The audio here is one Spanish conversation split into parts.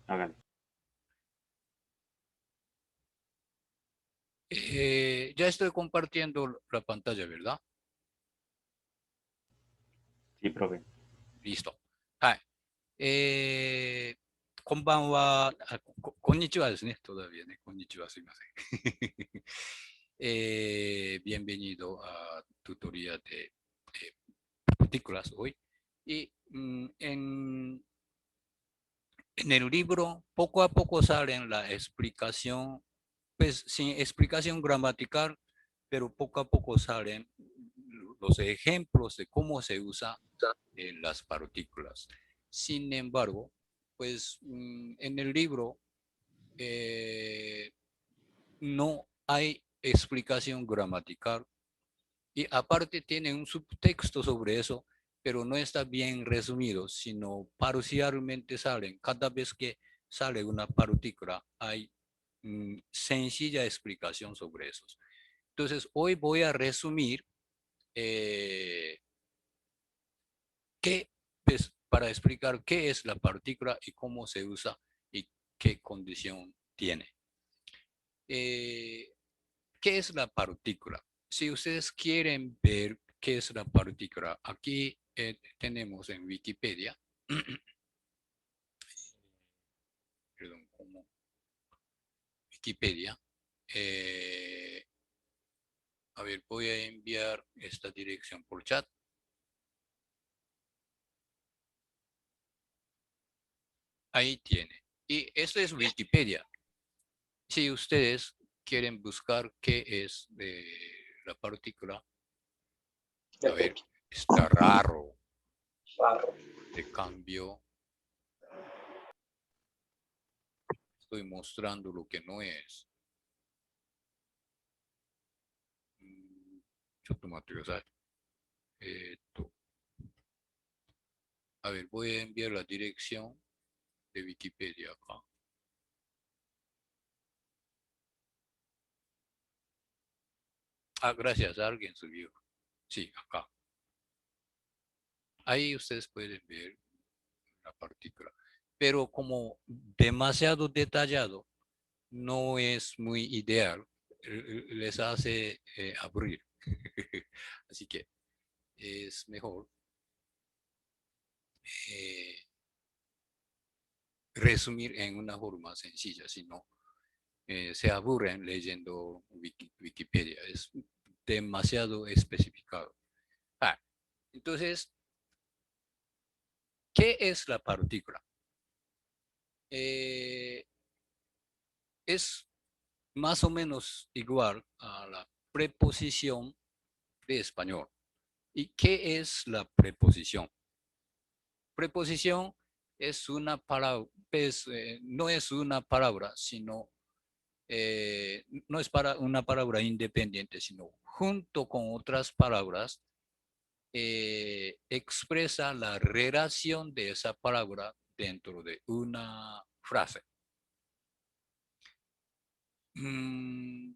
Hágale. Ya estoy compartiendo la pantalla, ¿verdad? Sí, profe. Listo. はい。こんばんは。こんにちはですね。todavía ね。こんにちは。すいません。bienvenido a tutorial de partículas hoy. Y en el libro poco a poco salen la explicación, pues sin explicación gramatical, pero poco a poco salen los ejemplos de cómo se usa las partículas. Sin embargo, pues en el libro eh, no hay explicación gramatical y aparte tiene un subtexto sobre eso, pero no está bien resumido, sino parcialmente salen. Cada vez que sale una partícula hay sencilla explicación sobre eso. Entonces, hoy voy a resumir eh, qué, pues, para explicar qué es la partícula y cómo se usa y qué condición tiene. Eh, ¿Qué es la partícula? Si ustedes quieren ver qué es la partícula, aquí tenemos en Wikipedia, perdón, como Wikipedia, eh, a ver, voy a enviar esta dirección por chat. Ahí tiene. Y esto es Wikipedia. Si ustedes quieren buscar qué es la partícula, a ver, está raro. De cambio, estoy mostrando lo que no es. Yo tomate, o sea, esto. A ver, voy a enviar la dirección de Wikipedia acá. Ah, gracias, alguien subió. Sí, acá. Ahí ustedes pueden ver la partícula. Pero como demasiado detallado, no es muy ideal. Les hace abrir. Así que es mejor eh, resumir en una forma sencilla, si no se aburren leyendo Wikipedia. Es demasiado especificado. Ah, entonces, ¿qué es la partícula? Eh, es más o menos igual a la preposición de español. ¿Y qué es la preposición? Preposición es una palabra, pues, no es una palabra, sino no es para una palabra independiente, sino junto con otras palabras, expresa la relación de esa palabra dentro de una frase. Mm,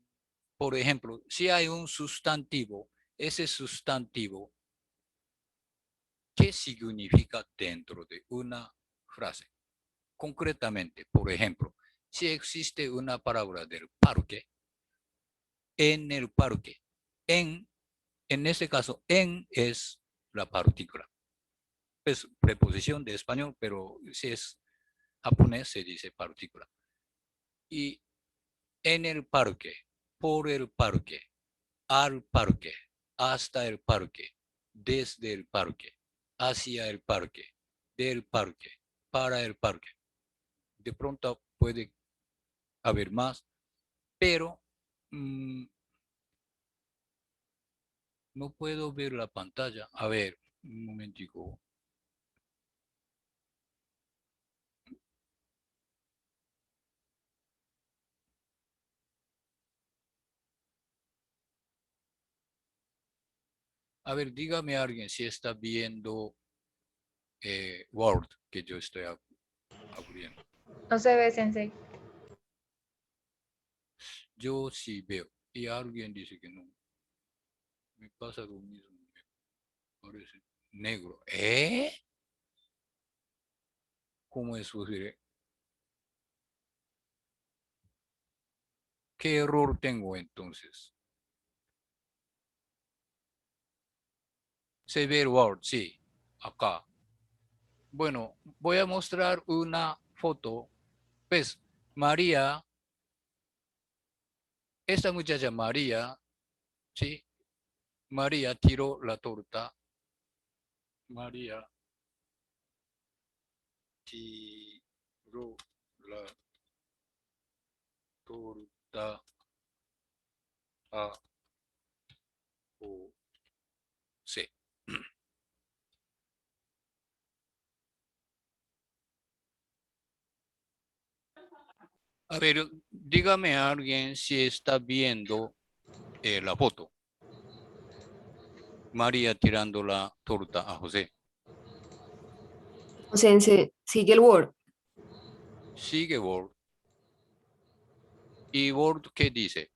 por ejemplo, si hay un sustantivo, ese sustantivo, ¿qué significa dentro de una frase? Concretamente, por ejemplo, si existe una palabra del parque, en el parque, en, en este caso, en es la partícula. Es preposición de español, pero si es japonés se dice partícula. Y en el parque, por el parque, al parque, hasta el parque, desde el parque, hacia el parque, del parque, para el parque. De pronto puede haber más, pero no puedo ver la pantalla. A ver, un momentico. A ver, dígame a alguien si está viendo Word que yo estoy abriendo. No se ve, Sensei. Yo sí veo. Y alguien dice que no. Me pasa lo mismo. Me parece negro. ¿Eh? ¿Cómo es posible? ¿Qué error tengo entonces? Severe word, sí, acá. Bueno, voy a mostrar una foto. Pues, María, esta muchacha María, sí, María tiró la torta. María tiró la torta a José. A ver, dígame a alguien si está viendo la foto. María tirando la torta a José. O sea, sigue el Word. Sigue Word. ¿Y Word qué dice?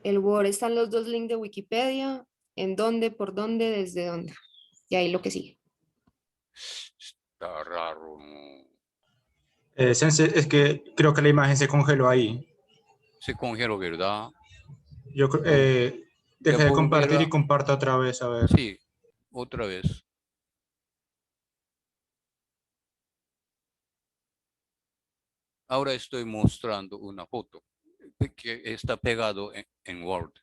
El Word están los dos links de Wikipedia, en dónde, por dónde, desde dónde. Y ahí lo que sigue. Está raro, ¿no? Sensei, es que creo que la imagen se congeló ahí. Se congeló, ¿verdad? Yo Ya dejé de compartir y volviera. comparto otra vez, a ver. Sí, otra vez. Ahora estoy mostrando una foto que está pegado en Word.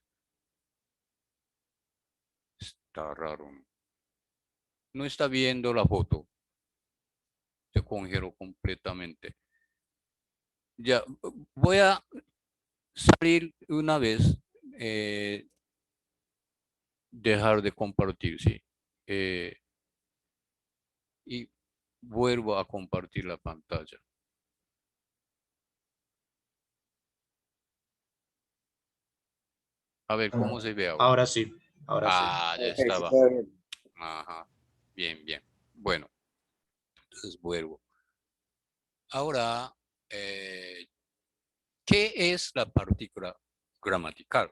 Está raro. No está viendo la foto. Se congeló completamente. Ya, voy a salir una vez. Dejar de compartir, sí. Eh, y vuelvo a compartir la pantalla. A ver cómo se ve ahora. Ahora sí, ahora sí. Ah, ya Perfecto, estaba. todo bien. Ajá. Bien, bien. Bueno, entonces vuelvo. Ahora, ¿qué es la partícula gramatical?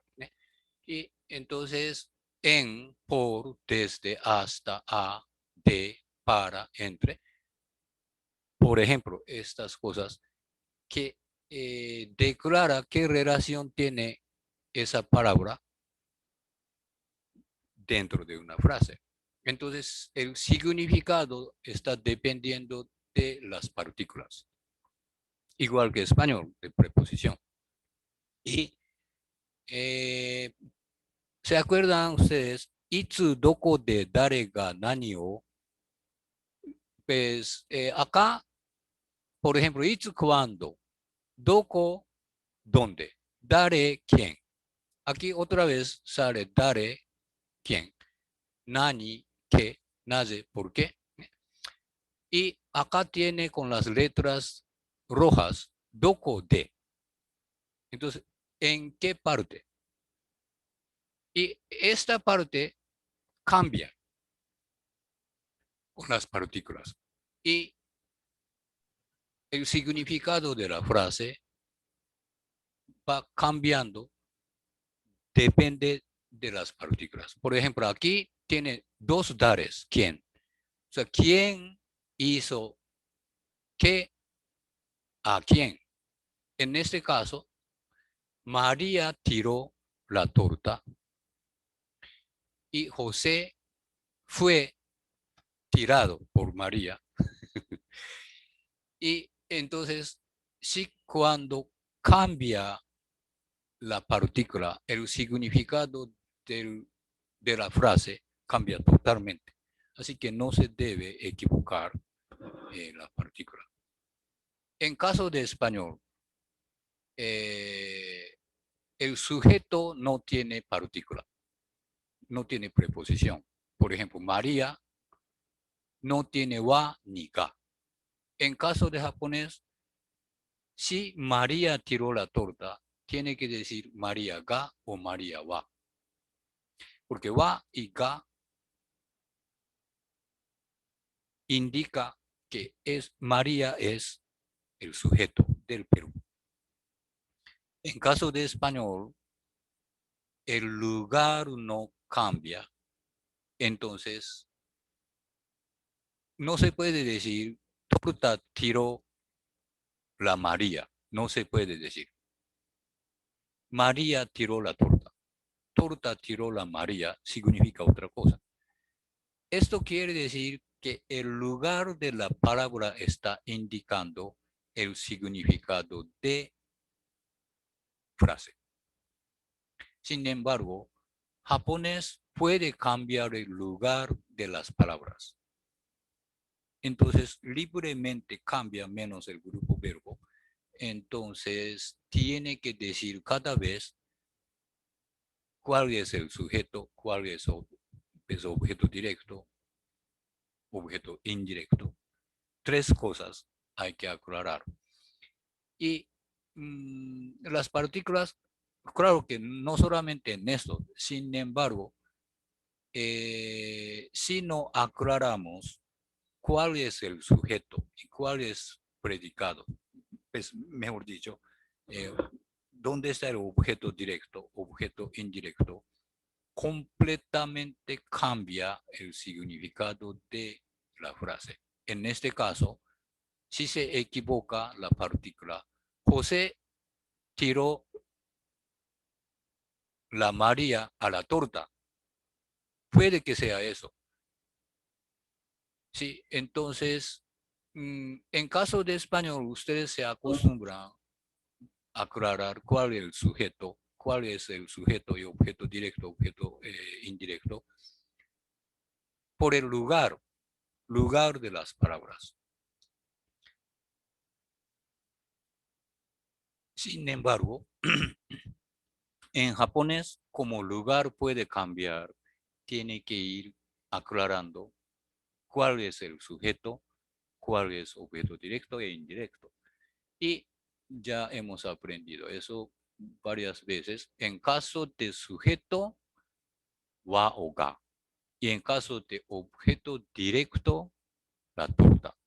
Y entonces, en, por, desde, hasta, a, de, para, entre. Por ejemplo, estas cosas que declara qué relación tiene esa palabra dentro de una frase. Entonces, el significado está dependiendo de las partículas, igual que español, de preposición. Y eh, ¿se acuerdan ustedes? Itsu, doko, de, dare, ga, nani, o. Pues acá, por ejemplo, itsu, cuando, doko, dónde, dare, quién. Aquí otra vez sale dare, quién. Nani, qué, nace, por qué. Y acá tiene con las letras rojas, doko de. Entonces, ¿en qué parte? Y esta parte cambia con las partículas. Y el significado de la frase va cambiando, depende de las partículas. Por ejemplo, aquí tiene dos dares, ¿quién? O sea, ¿quién hizo qué a quién? En este caso, María tiró la torta y José fue tirado por María. Y entonces, sí, cuando cambia la partícula, el significado de la frase cambia totalmente. Así que no se debe equivocar la partícula. En caso de español, el sujeto no tiene partícula, no tiene preposición. Por ejemplo, María no tiene wa ni ga. En caso de japonés, si María tiró la torta, tiene que decir María ga o María wa. Porque wa y ga indica que María es el sujeto del Perú. En caso de español, el lugar no cambia. Entonces, no se puede decir torta tiró la María. no se puede decir. María tiró la torta. Torta tiró la María significa otra cosa. Esto quiere decir que el lugar de la palabra está indicando el significado de frase. Sin embargo, japonés puede cambiar el lugar de las palabras. Entonces, libremente cambia menos el grupo verbo. Entonces, tiene que decir cada vez cuál es el sujeto, cuál es el objeto directo, objeto indirecto. Tres cosas hay que aclarar. Y las partículas, claro que no solamente en esto, sin embargo, si no aclaramos cuál es el sujeto y cuál es predicado, pues mejor dicho, dónde está el objeto directo, objeto indirecto, completamente cambia el significado de la frase. En este caso, si se equivoca la partícula, José tiró la María a la torta. Puede que sea eso. Sí, entonces, en caso de español, ustedes se acostumbran a aclarar cuál es el sujeto y objeto directo, objeto indirecto, por el lugar de las palabras. Sin embargo, en japonés, como lugar puede cambiar, tiene que ir aclarando cuál es el sujeto, cuál es objeto directo e indirecto. Y ya hemos aprendido eso varias veces. En caso de sujeto, wa o ga. Y en caso de objeto directo, la torta.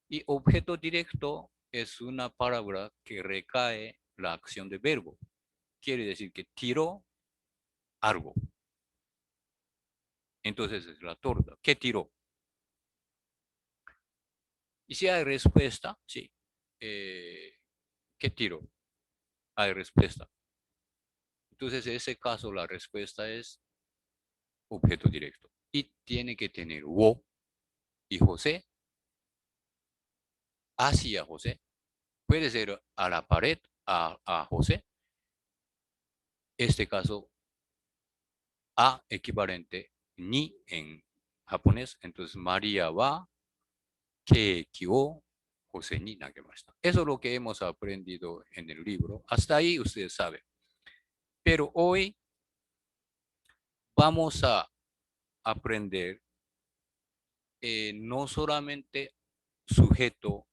Y objeto directo es una palabra que recae la acción de verbo. Quiere decir que tiró algo. Entonces es la torta. ¿Qué tiró? Y si hay respuesta, sí. ¿Qué tiró? Hay respuesta. Entonces en ese caso la respuesta es objeto directo. Y tiene que tener wo y José hacia José. Puede ser a la pared, a José. Este caso, a equivalente ni en japonés. Entonces, María wa keiki o José ni nagemashita. Eso es lo que hemos aprendido en el libro. Hasta ahí ustedes saben. Pero hoy vamos a aprender no solamente sujeto,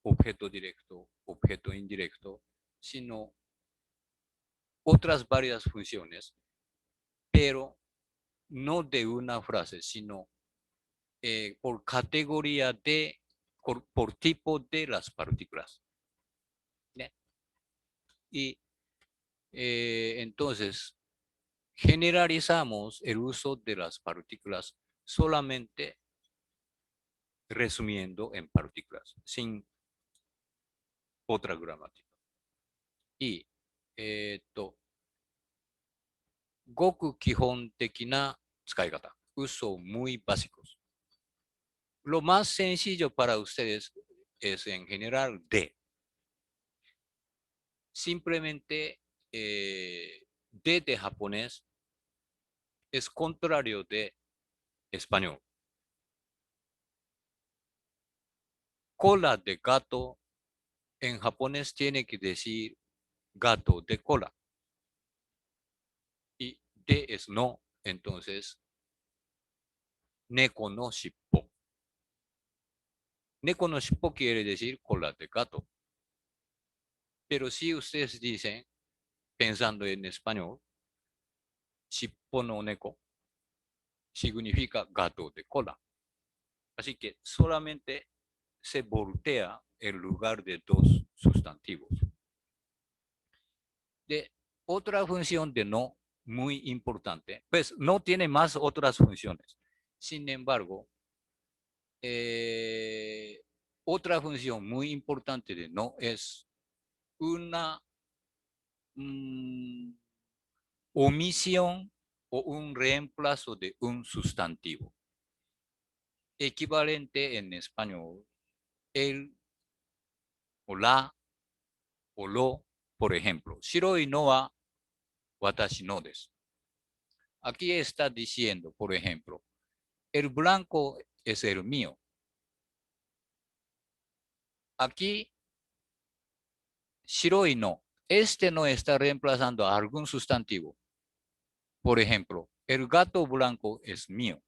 objeto directo, objeto indirecto, sino otras varias funciones, pero no de una frase, sino por categoría de, por tipo de las partículas. ¿Sí? Y entonces, generalizamos el uso de las partículas solamente resumiendo en partículas, sin otra gramática. Y ごく基本的な使い方。Uso muy básicos. Lo más sencillo para ustedes es en general de. Simplemente de japonés es contrario de español. Cola de gato en japonés tiene que decir gato de cola. Y de es no, entonces neko no shippo. Neko no shippo quiere decir cola de gato. Pero si ustedes dicen, pensando en español, shippo no neko significa gato de cola. Así que solamente se voltea el lugar de dos sustantivos. De otra función de no muy importante, pues no tiene más otras funciones. Sin embargo, otra función muy importante de no es una omisión o un reemplazo de un sustantivo. Equivalente en español, el o la o lo, por ejemplo. Shiroi no wa watashi no desu. Aquí está diciendo, por ejemplo, el blanco es el mío. Aquí, shiroi no. Este no está reemplazando a algún sustantivo. Por ejemplo, el gato blanco es mío.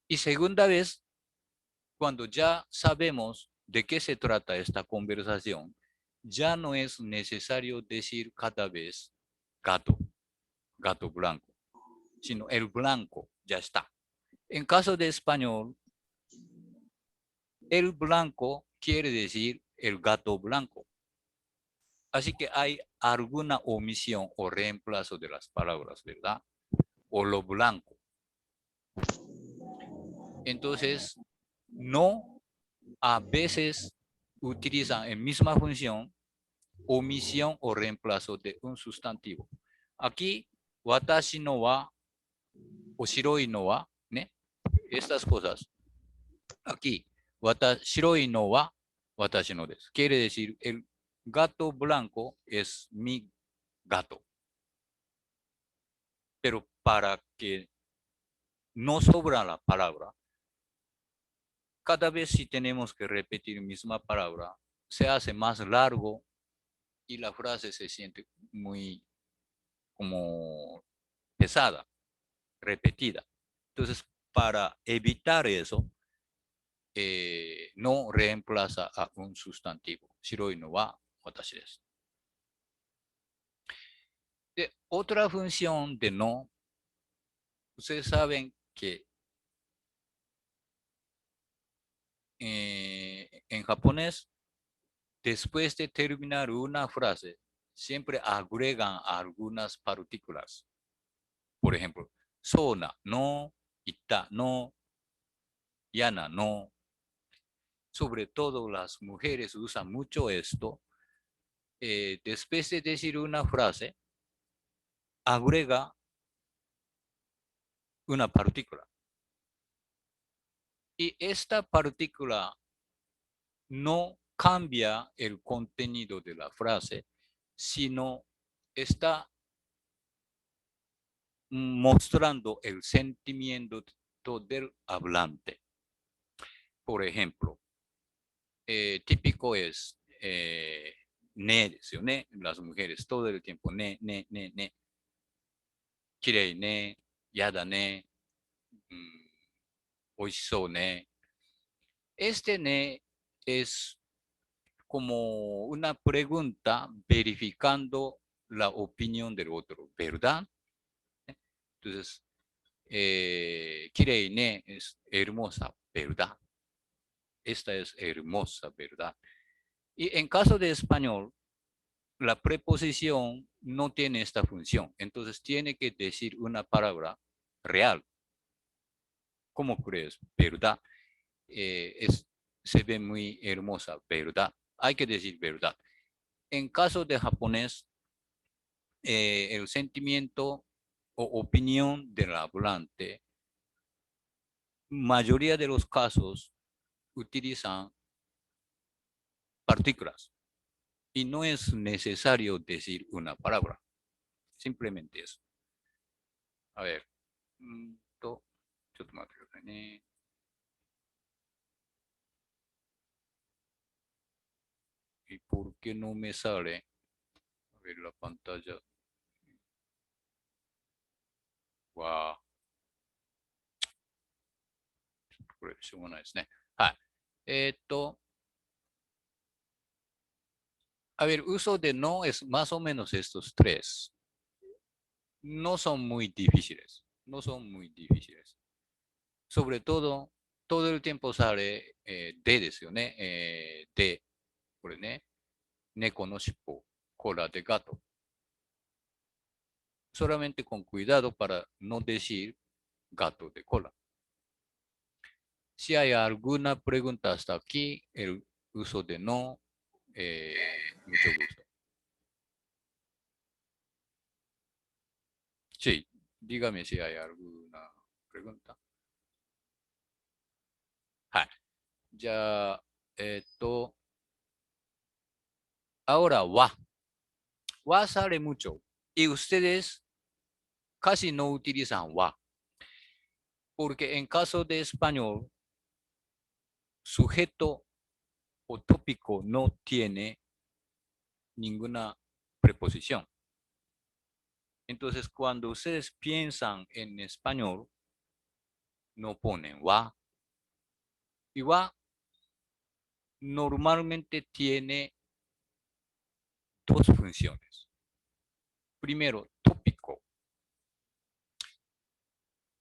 Y segunda vez, cuando ya sabemos de qué se trata esta conversación, ya no es necesario decir cada vez gato, gato blanco, sino el blanco, ya está. En caso de español, el blanco quiere decir el gato blanco. Así que hay alguna omisión o reemplazo de las palabras, ¿verdad? O lo blanco. Entonces, no a veces utilizan en misma función omisión o reemplazo de un sustantivo. Aquí, watashi no wa o shiroi no wa, ¿ne? Estas cosas. Aquí, shiroi no wa watashi no desu. Quiere decir, el gato blanco es mi gato. Pero para que no sobra la palabra, cada vez si tenemos que repetir misma palabra, se hace más largo y la frase se siente muy como pesada, repetida. Entonces, para evitar eso, no reemplaza a un sustantivo. Shiroi no wa watashi desu. De otra función de no, ustedes saben que en japonés, después de terminar una frase, siempre agregan algunas partículas. Por ejemplo, sona, no, ita, no, yana, no. Sobre todo las mujeres usan mucho esto. Después de decir una frase, agrega una partícula. Y esta partícula no cambia el contenido de la frase, sino está mostrando el sentimiento del hablante. Por ejemplo, típico es ne ですよね。Las mujeres todo el tiempo ne, ne, ne, ne. Kirei ne, yada ne, oishou ne. Este ne es como una pregunta verificando la opinión del otro, ¿verdad? Entonces, kirei ne es hermosa, ¿verdad? Esta es hermosa, ¿verdad? Y en caso de español, la preposición no tiene esta función. Entonces, tiene que decir una palabra real. ¿Cómo crees? ¿Verdad? Se ve muy hermosa, ¿verdad? Hay que decir verdad. En caso de japonés, el sentimiento o opinión del hablante, mayoría de los casos utilizan partículas y no es necesario decir una palabra, simplemente eso. A ver, ちょっと待ってくださいね。¿Y por qué no me sale? A ver la pantalla. Wow. これ、しょうがないですね。はい。a ver, uso de no es más o menos estos tres. No son muy difíciles. No son muy difíciles. Sobre todo, todo el tiempo sale de ですよね。で、これね。猫の尻尾、cola de gato. Solamente con cuidado para no decir gato de cola. Si hay alguna pregunta hasta aquí, el uso de no mucho gusto. Sí, dígame si hay alguna pregunta. はい。じゃあ、ahora wa sale mucho. Y ustedes casi no utilizan wa. Porque en caso de español, sujeto o tópico no tiene ninguna preposición. Entonces, cuando ustedes piensan en español, no ponen wa. Y wa normalmente tiene dos funciones. Primero, tópico.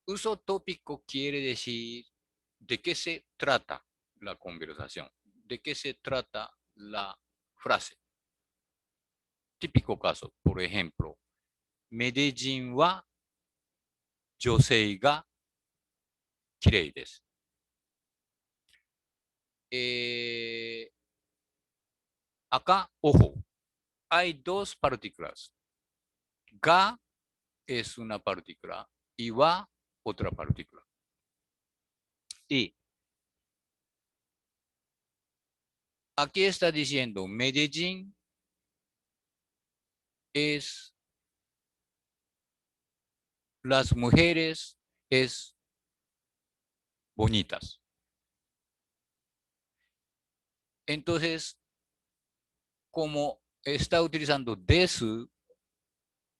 Uso tópico quiere decir de qué se trata la conversación, de qué se trata la frase. Típico caso, por ejemplo, メデジンは女性が綺麗です。acá, ojo, hay dos partículas. Ga es una partícula y wa otra partícula. Y aquí está diciendo Medellín es las mujeres es bonitas. Entonces, como está utilizando desu,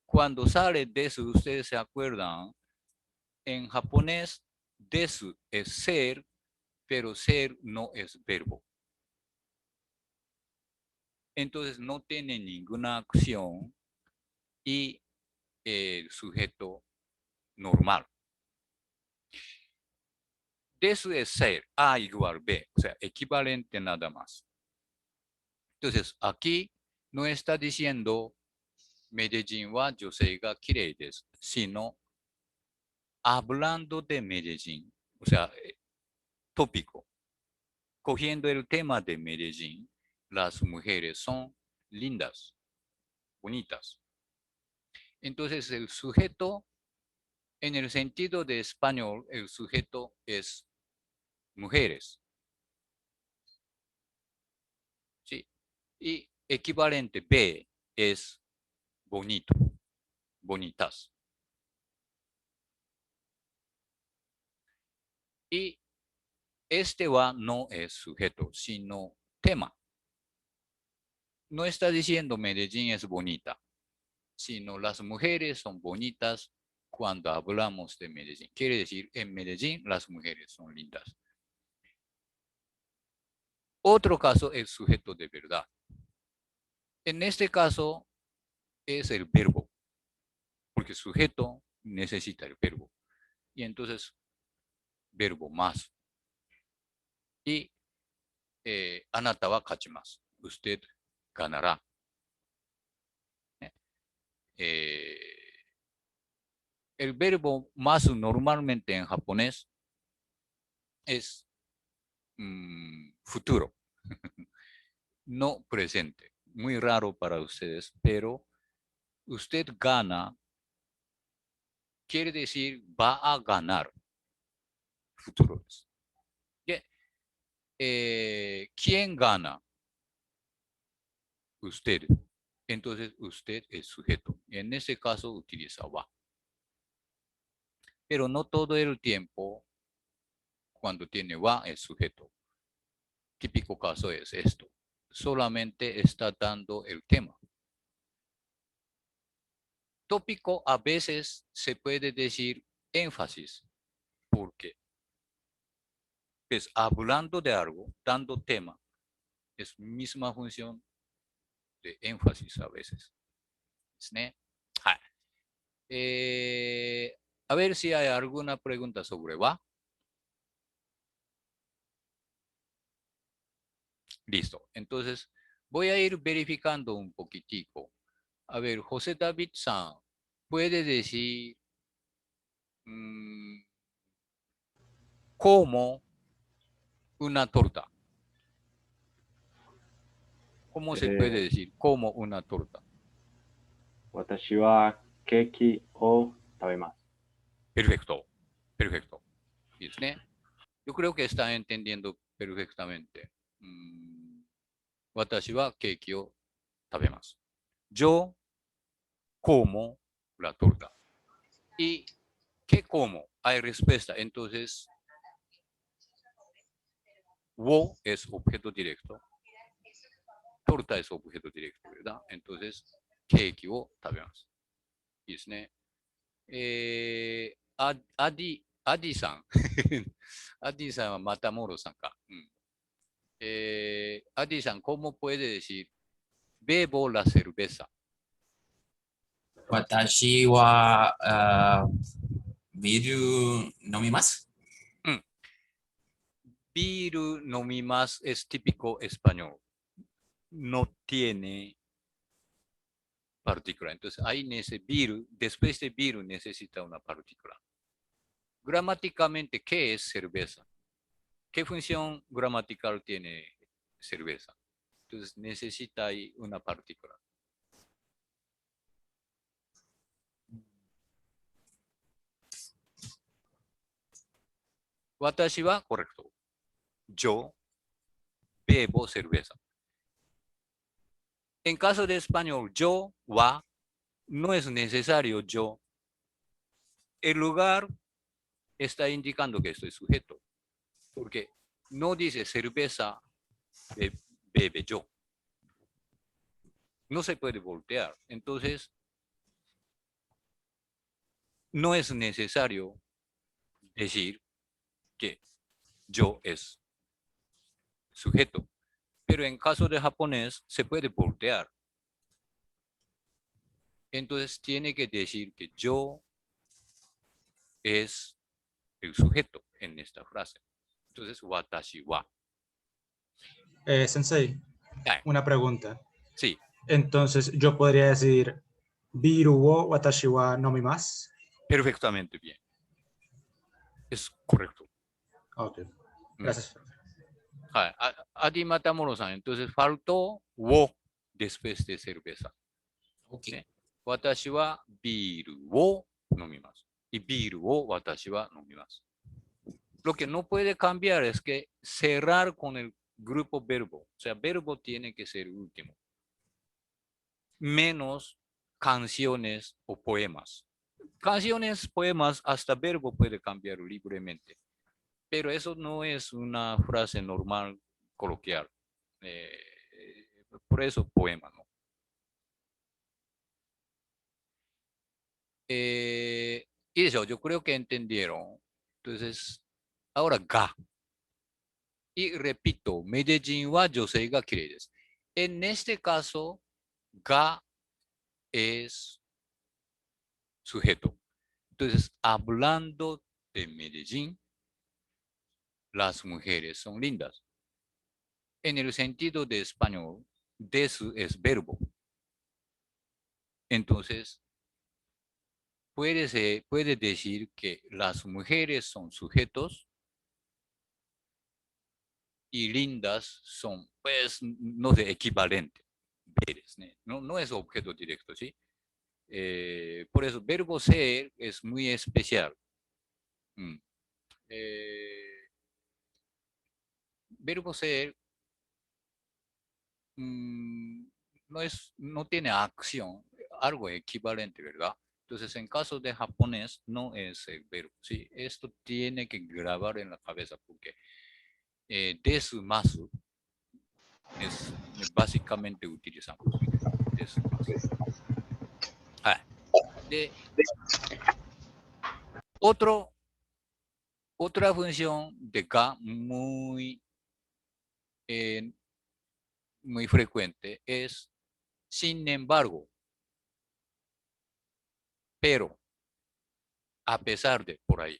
cuando sale desu, ustedes se acuerdan, en japonés desu es ser, pero ser no es verbo. Entonces no tiene ninguna acción y el sujeto normal. Desu es ser, A igual B, o sea, equivalente nada más. Entonces, aquí no está diciendo Medellín wa yosei ga kirei desu, sino hablando de Medellín, o sea, tópico, cogiendo el tema de Medellín, las mujeres son lindas, bonitas. Entonces, el sujeto, en el sentido de español, el sujeto es mujeres. ¿Sí? Y equivalente B es bonito, bonitas. Y este wa no es sujeto, sino tema. No está diciendo Medellín es bonita, sino las mujeres son bonitas cuando hablamos de Medellín. Quiere decir, en Medellín las mujeres son lindas. Otro caso es sujeto de verdad. En este caso es el verbo, porque sujeto necesita el verbo. Y entonces, verbo más. Y あなたは勝ちます。Usted ganará. El verbo más normalmente en japonés es futuro, no presente. Muy raro para ustedes, pero usted gana quiere decir va a ganar futuro. ¿Quién gana? Usted. Entonces usted es sujeto. En ese caso utiliza va. Pero no todo el tiempo cuando tiene va es sujeto. Típico caso es esto. Solamente está dando el tema. Tópico a veces se puede decir énfasis, porque es hablando de algo, dando tema, es misma función de énfasis a veces. ですね。はい。a ver si hay alguna pregunta sobre va. Listo. Entonces, voy a ir verificando un poquitico. A ver, José David San, ¿puede decir cómo una torta? ¿Cómo se puede decir? Como una torta. 私はケーキを食べます。 Perfecto. Perfecto. ¿Sí? Yo creo que está entendiendo perfectamente. 私はケーキを食べます。Yo como la torta. ¿Y qué como? Hay respuesta. Entonces, wo es objeto directo. Torta es objeto directo, ¿verdad? Entonces, ケーキを食べます。いいですね。アディさん。アディさんはまたモロさんか。アディさん、¿cómo puede decir bebo la cerveza? 私はビール飲みます。Biru nomimas es típico español. No tiene partícula. Entonces, ahí biru, después de biru necesita una partícula. Gramáticamente, ¿qué es cerveza? ¿Qué función gramatical tiene cerveza? Entonces, necesita ahí una partícula. Watashi wa correcto. Yo bebo cerveza. En caso de español, yo wa no es necesario yo. El lugar está indicando que estoy sujeto. Porque no dice cerveza bebe yo. No se puede voltear. Entonces, no es necesario decir que yo es sujeto. Pero en caso de japonés, se puede voltear. Entonces, tiene que decir que yo es el sujeto en esta frase. Entonces, watashi wa. Sensei, Ay. una pregunta. Sí, Entonces, yo podría decir, biru wo watashi wa nomimasu. perfectamente bien. Es correcto. Ok, gracias. Adi Matamoro-san, entonces faltó wo después de cerveza. Okay. Watashi wa biru wo nomimasu. Y biru wo watashi wa nomimasu. Lo que no puede cambiar es que cerrar con el grupo verbo. O sea, verbo tiene que ser último. Menos canciones o poemas. Canciones, poemas, hasta verbo puede cambiar libremente. Pero eso no es una frase normal coloquial. Por eso poema, ¿no? Y eso, yo creo que entendieron. Entonces, ahora ga. Y repito, Medellín wa yosei ga kirei desu. En este caso, ga es sujeto. Entonces, hablando de Medellín, las mujeres son lindas. En el sentido de español, desu es verbo. Entonces, puede decir que las mujeres son sujetos y lindas son, pues, no sé, equivalente. No es objeto directo, ¿sí? Por eso, verbo ser es muy especial. Verbo ser no tiene acción, algo equivalente, ¿verdad? Entonces, en caso de japonés, no es el verbo, ¿sí? Esto tiene que grabar en la cabeza porque desu masu es básicamente utilizamos. Desu masu. Otra función de ga muy frecuente es sin embargo, pero, a pesar de, por ahí.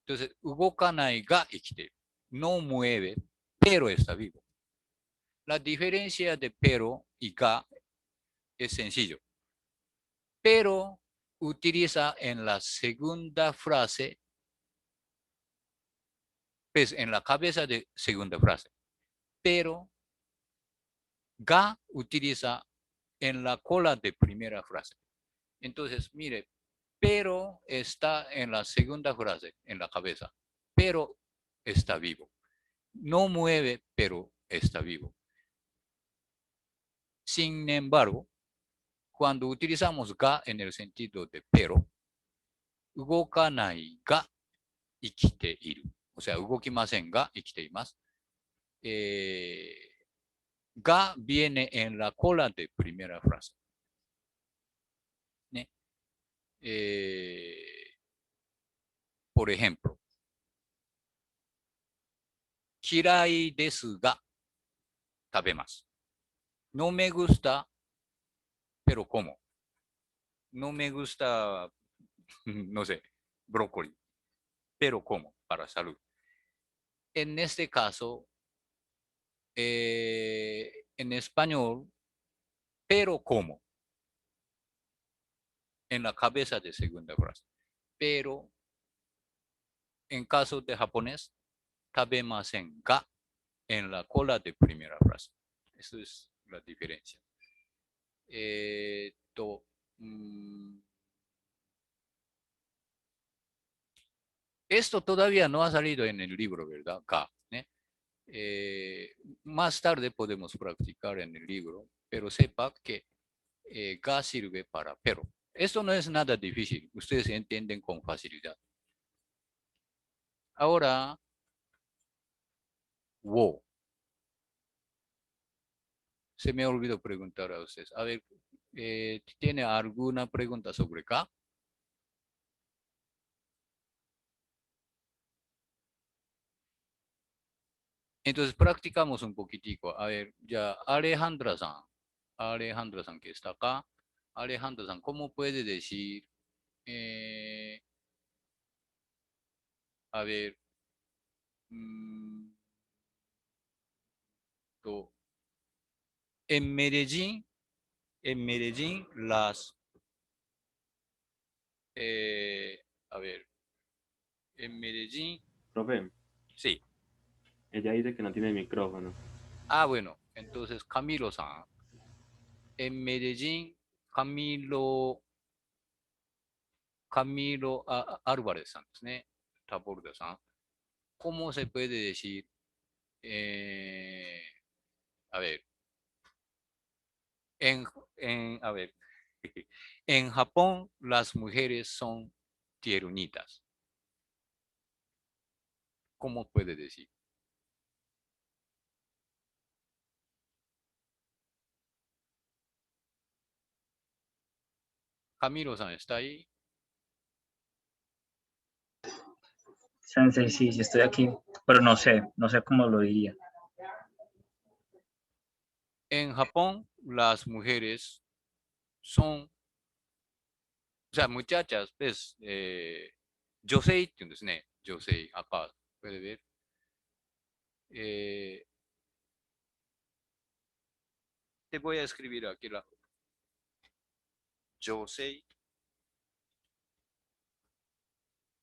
Entonces, ugokanai ga ikiteru. No mueve, pero está vivo. La diferencia de pero y ga es sencillo. Pero utiliza en la segunda frase, pues en la cabeza de segunda frase. Pero ga utiliza en la cola de primera frase. Entonces, mire, pero está en la segunda frase, en la cabeza. Pero está vivo. No mueve, pero está vivo. Sin embargo, cuando utilizamos ga en el sentido de pero, 動かないが生きている。O sea, 動きませんが生きています。が viene en la cola de primera frase. ね。por ejemplo, 嫌いですが食べます。No me gusta, pero como. No me gusta, no sé, brócoli, pero como, para salud. En este caso, en español, pero como. En la cabeza de segunda frase. Pero, en caso de japonés, 食べませんが en la cola de primera frase. Eso es la diferencia. Esto todavía no ha salido en el libro, ¿verdad? Ga, ¿eh? Más tarde podemos practicar en el libro, pero sepa que ga sirve para pero. Esto no es nada difícil, ustedes entienden con facilidad. Ahora, wo. Se me olvidó preguntar a ustedes. A ver, ¿tiene alguna pregunta sobre ga? Entonces practicamos un poquitico. A ver, ya Alejandra San que está acá. Alejandra San, ¿cómo puede decir? A ver, en Medellín, las, a ver, en Medellín, Profe, sí. ella dice que no tiene micrófono. Ah, bueno, entonces Camilo San. En Medellín, Camilo Álvarez San, ¿sí? Taborda San. ¿Cómo se puede decir? A ver, a ver, en Japón las mujeres son tiernitas. ¿Cómo puede decir? Camilo-san, ¿está ahí? Sensei, sí, sí estoy aquí, pero no sé cómo lo diría. En Japón las mujeres son, o sea, muchachas, pues, yosei って言うんですね。yosei, acá, puede ver. Te voy a escribir aquí la yosei.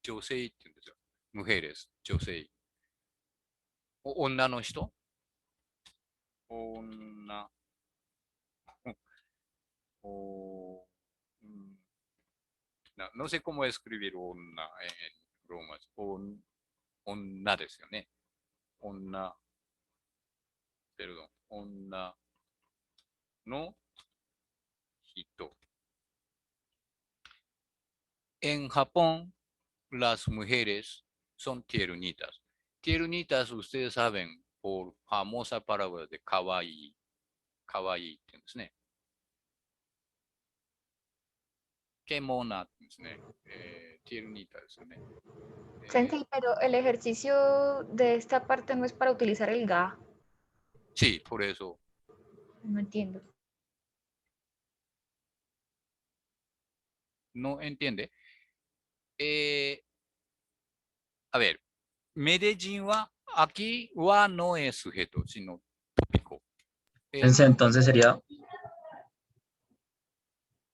Yosei って言うんですよ。mujeres, yosei. 女の人女。No sé cómo escribir una en Roma. Onna ですよね。女。perdón. 女の人。En Japón, las mujeres son tiernitas. Tiernitas, ustedes saben, por famosa palabra de kawaii. Kawaii って言うんですね。qué mona って言うんですね。tiernita ですよね。Sensei, pero el ejercicio de esta parte no es para utilizar el ga. Sí, por eso. No entiendo. No entiende. A ver, Medellín wa aquí wa no es sujeto, sino tópico. Entonces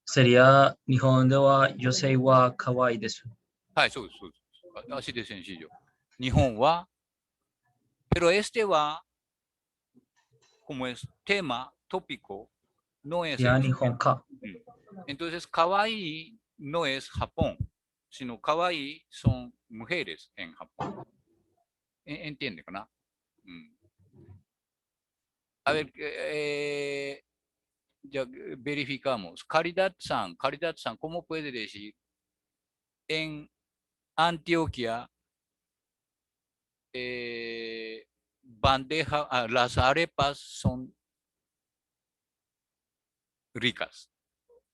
sería Nihon de wa yosei wa kawaii desu.そうです、そうです。así de sencillo. Nihon wa, pero este wa, como es tema, tópico no es Ya en Nihonka. Entonces, kawaii no es Japón, sino kawaii son mujeres en Japón. ¿Entiende, no? A ver, ya verificamos. Caridad-san, ¿cómo puede decir? En Antioquia, las arepas son ricas,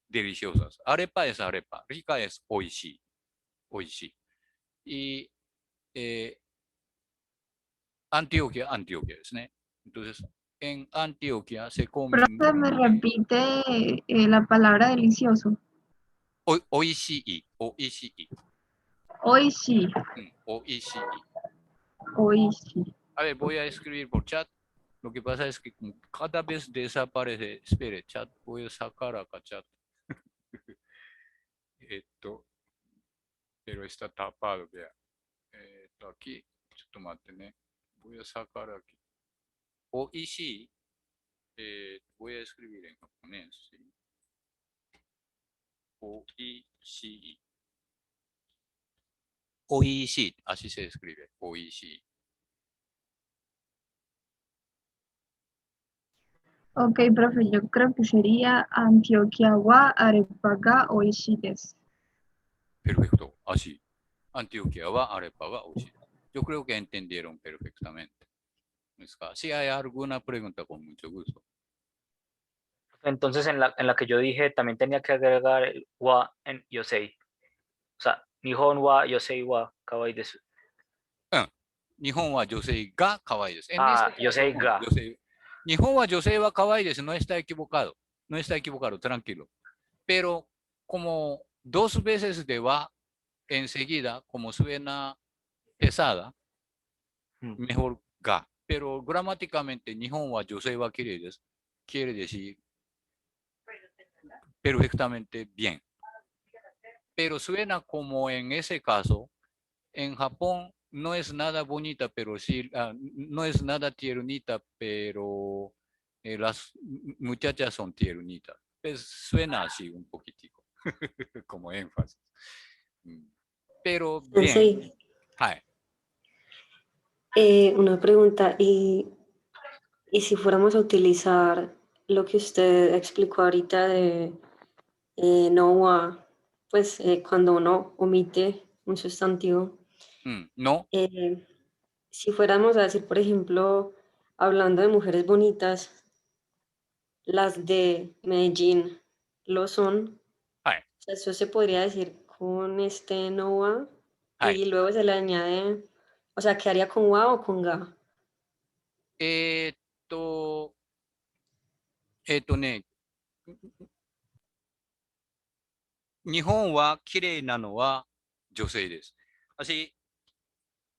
deliciosas. Arepa es arepa, rica es oishi. Y Antioquia es, ¿no? Entonces, en Antioquia se comen Profe, ¿me repite la palabra delicioso? oishii. Hoy sí, Oishii. hoy sí. A ver, voy a escribir por chat. Lo que pasa es que como cada vez desaparece. Espere, chat. Voy a sacar acá chat. Pero está tapado, vea. Aquí. Tomate, ¿no? Voy a sacar aquí. Oishii. Voy a escribir en japonés. ¿Sí? Oishii. Oishii. Así se escribe. Oishii. Ok, profe, yo creo que sería Antioquia wa arepa ga oishii desu. Perfecto. Así. Antioquia wa arepa ga oishii. Yo creo que entendieron perfectamente. Si hay alguna pregunta, con mucho gusto. Entonces, en la que yo dije, también tenía que agregar el wa en yosei. O sea, Nihon wa yosei wa kawaii desu. Nihon wa yosei ga kawaii desu. Yosei ga. Nihon wa yosei wa kawaii desu. No está equivocado. No está equivocado, tranquilo. Pero como 2 veces de wa enseguida, como suena pesada, mejor ga. Pero gramáticamente, Nihon wa yosei wa kirei desu quiere decir perfectamente bien. Pero suena como en ese caso, en Japón no es nada bonita, pero sí, no es nada tiernita, pero las muchachas son tiernitas. Pues suena así un poquitico, como énfasis. Pero bien. Sensei, una pregunta, y si fuéramos a utilizar lo que usted explicó ahorita de no wa, pues cuando uno omite un sustantivo, no. Si fuéramos a decir, por ejemplo, hablando de mujeres bonitas, las de Medellín lo son. O sea, eso se podría decir con este no wa y luego se le añade, o sea, ¿quedaría con wa o con ga? ね、日本は綺麗なのは女性です。Así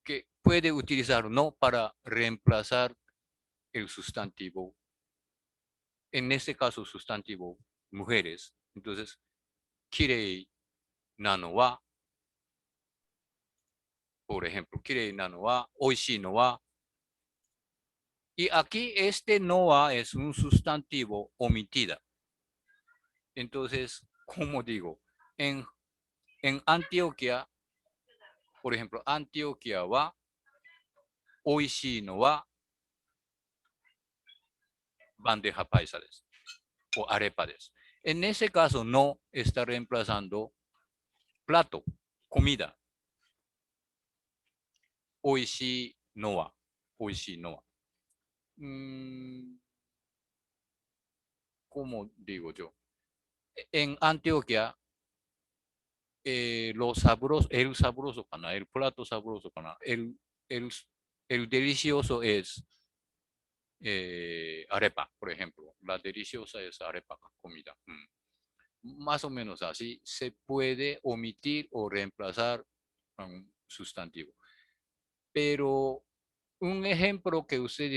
que puede utilizar no para reemplazar el sustantivo. En este caso, sustantivo mujeres. Entonces, 綺麗なのは por ejemplo, 綺麗なのは、美味しいのは。Y aquí este no es un sustantivo omitida. Entonces, como digo, en Antioquia, por ejemplo, Antioquia wa, 美味しいのは bandeja paisa desu, o arepa desu. En ese caso, no está reemplazando plato, comida. 美味しいのは、美味しいのは。¿Cómo digo yo? En Antioquia, el sabroso, el plato sabroso, el delicioso es arepa, por ejemplo. La deliciosa es arepa, comida. Más o menos así se puede omitir o reemplazar un sustantivo. Pero un ejemplo que usted,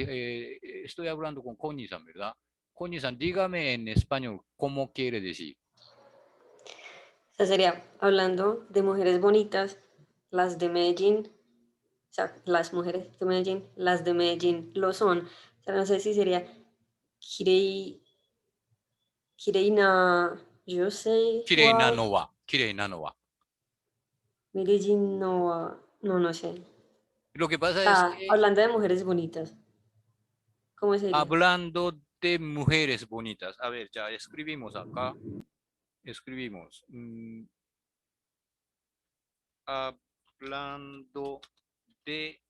estoy hablando con Connie-san, ¿verdad? Connie-san, dígame en español, ¿cómo quiere decir? O sea, sería hablando de mujeres bonitas, las de Medellín, o sea, las mujeres de Medellín, las de Medellín lo son. O sea, no sé si sería kirei Kireina Yosei Kireina wa no wa. Kireina no wa. Medellín no wa. No, no sé. Lo que pasa es que Hablando de mujeres bonitas. ¿Cómo sería? hablando de mujeres bonitas. A ver, ya escribimos acá. Escribimos. Hablando de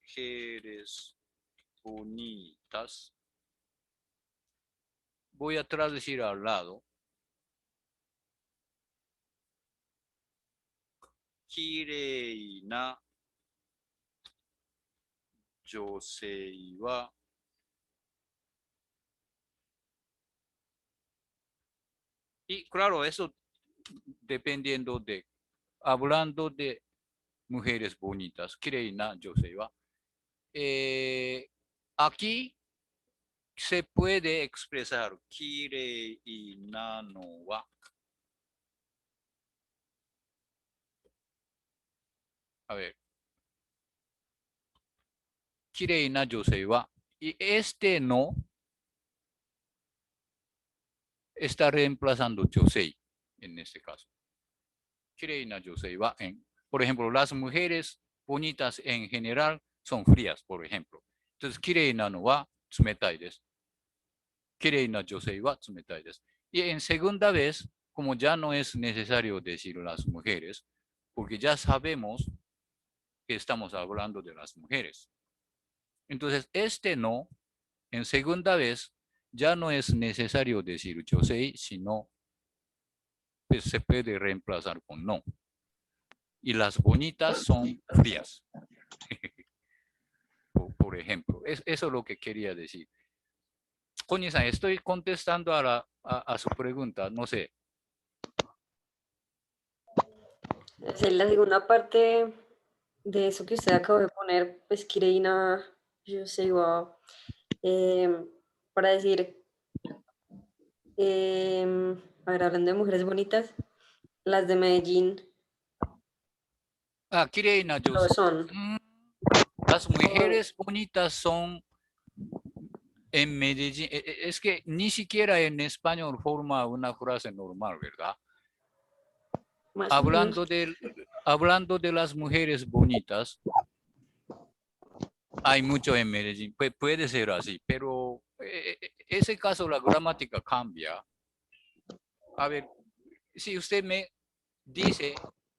mujeres bonitas. Voy a traducir al lado. Kirei na yosei wa y claro, eso dependiendo de, hablando de mujeres bonitas, kirei na yosei wa. Aquí se puede expresar kirei na no wa. A ver. Kirei na yosei wa. Y este no está reemplazando yosei en este caso. Kirei na yosei wa por ejemplo, las mujeres bonitas en general son frías, por ejemplo. Entonces, kirei na no wa tsumetai desu. Kirei na yosei wa tsumetai desu. Y en segunda vez, como ya no es necesario decir las mujeres, porque ya sabemos que estamos hablando de las mujeres. Entonces, este no, en segunda vez, ya no es necesario decir yosei, sino pues, se puede reemplazar con no. Y las bonitas son frías. por ejemplo, eso es lo que quería decir. Connie-san, estoy contestando a su pregunta, no sé. La segunda parte de eso que usted acabó de poner, pues Kireina Yosei wa, para decir, a ver, hablando de mujeres bonitas, las de Medellín Kireina lo yosei. son. Las mujeres bonitas son en Medellín. Es que ni siquiera en español forma una frase normal, ¿verdad? Más o menos. Hablando de las mujeres bonitas, hay mucho en Medellín. Puede ser así, pero ese caso la gramática cambia. A ver, si usted me dice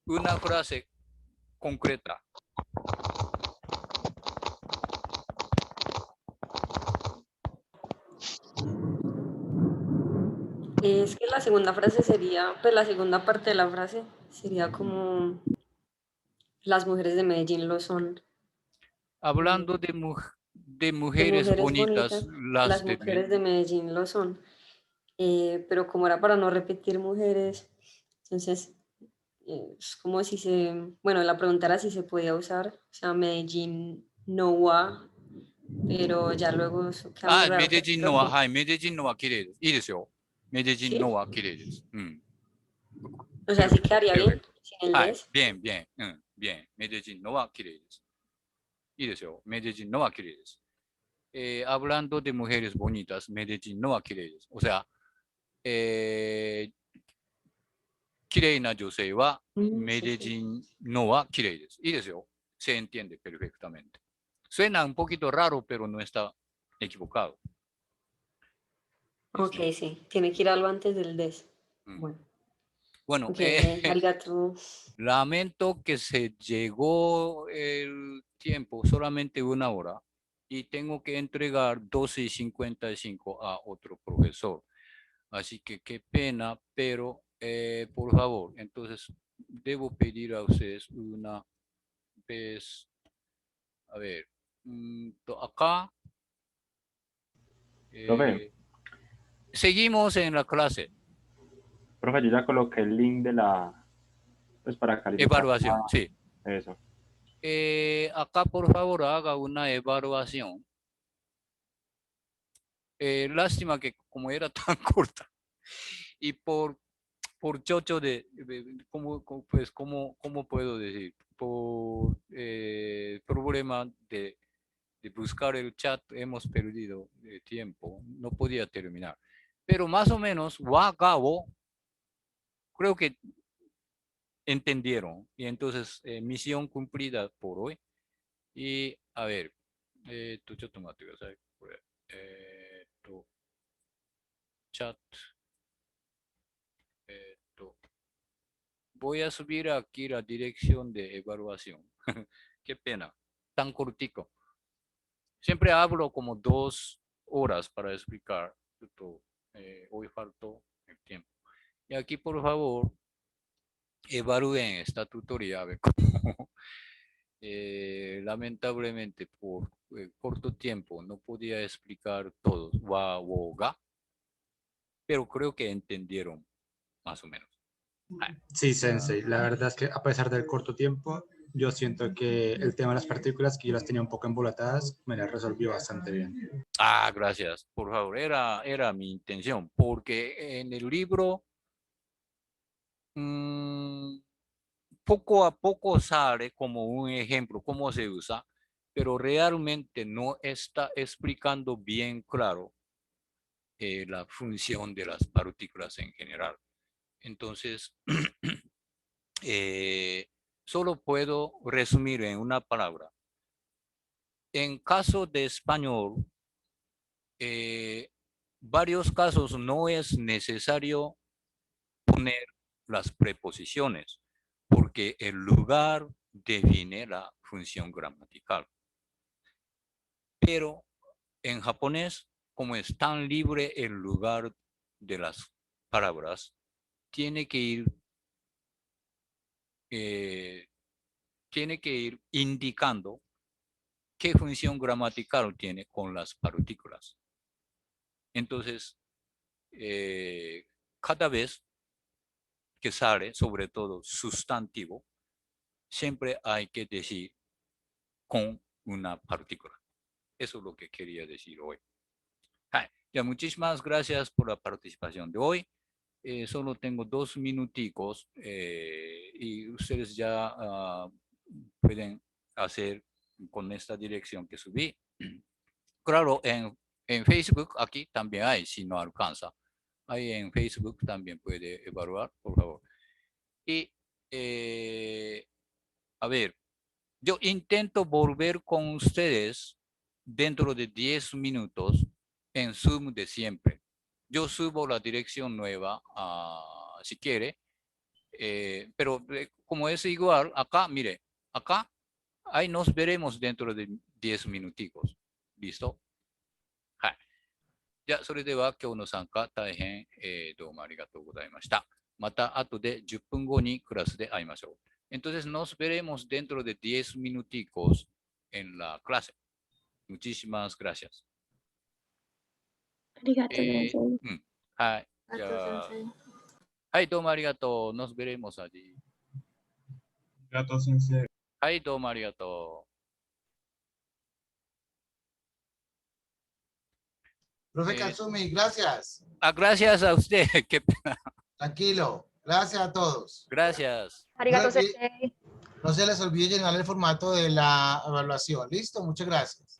una frase concreta. Es que la segunda frase sería, pues la segunda parte de la frase sería como las mujeres de Medellín lo son. Hablando de De mujeres bonitas, las mujeres de Medellín lo son. Pero como era para no repetir mujeres, entonces es como si bueno, la pregunta era si se podía usar, o sea, Medellín no wa, pero ya luego eso queda muy raro. メデジンのは、はい、メデジンのは綺麗です。いいですよ。メデジン ¿Sí? のは綺麗です。O sea, sí quedaría bien, sin el はい、 des. bien, bien, bien. メデジンのは綺麗です。いいですよ。メデジンのは綺麗です。hablando de mujeres bonitas, メデジンのは綺麗です。O sea, 綺麗な女性は、メデジンのは綺麗です。いいですよ。Se entiende perfectamente. Suena un poquito raro, pero no está equivocado. Ok, sí, tiene que ir algo antes del des. Bueno, okay, arigato. Lamento que se llegó el tiempo, solamente 1 hora, y tengo que entregar 12:55 a otro profesor. Así que qué pena, pero por favor, entonces debo pedir a ustedes una vez, a ver, acá. Seguimos en la clase. Profe, yo ya coloqué el link de la, pues para calificar. Evaluación, sí. Eso. Acá por favor haga una evaluación. Lástima que como era tan corta y por chocho de, pues, ¿cómo puedo decir? Por problema de de buscar el chat hemos perdido tiempo, no podía terminar. Pero más o menos, wa, ga, wo, creo que entendieron. Y entonces, misión cumplida por hoy. Y a ver, chat. Voy a subir aquí la dirección de evaluación. Qué pena, tan cortico. Siempre hablo como 2 horas para explicar. Hoy faltó el tiempo. Y aquí, por favor, evalúen esta tutoría. A ver cómo. Lamentablemente, por corto tiempo, no podía explicar todos. Wa, wo, ga. Pero creo que entendieron más o menos. Sí, Sensei, la verdad es que a pesar del corto tiempo, yo siento que el tema de las partículas, que yo las tenía un poco embolatadas, me las resolvió bastante bien. Ah, gracias. Por favor, era mi intención, porque en el libro poco a poco sale como un ejemplo cómo se usa, pero realmente no está explicando bien claro la función de las partículas en general. Entonces, solo puedo resumir en una palabra. En caso de español, varios casos no es necesario poner las preposiciones, porque el lugar define la función gramatical. Pero en japonés, como es tan libre el lugar de las palabras, tiene que ir indicando qué función gramatical tiene con las partículas. Entonces, cada vez que sale, sobre todo sustantivo, siempre hay que decir con una partícula. Eso es lo que quería decir hoy. Ya, muchísimas gracias por la participación de hoy. Solo tengo 2 minuticos y ustedes ya pueden hacer con esta dirección que subí. Claro, en Facebook aquí también hay, si no alcanza. Ahí en Facebook también puede evaluar, por favor. Y a ver, yo intento volver con ustedes dentro de 10 minutos en Zoom de siempre. Yo subo la dirección nueva si quiere, pero como es igual, acá, mire, acá, ahí nos veremos dentro de 10 minuticos. ¿Listo? じゃあ、それでは今日の参加大変、どうもありがとうございました。また後で10分後にクラスで会いましょう。Entonces nos veremos dentro de 10 minuticos en la clase. Muchísimas gracias. ありがとうございます。はい。じゃあ、はい、どうもありがとう。Nos veremos allí. ありがとう、先生。はい、どうもありがとう。Profe Katsumi, gracias. Gracias a usted. Qué pena. Tranquilo. Gracias a todos. Gracias. Arigato, sensei. No se les olvide llenar el formato de la evaluación. ¿Listo? Muchas gracias.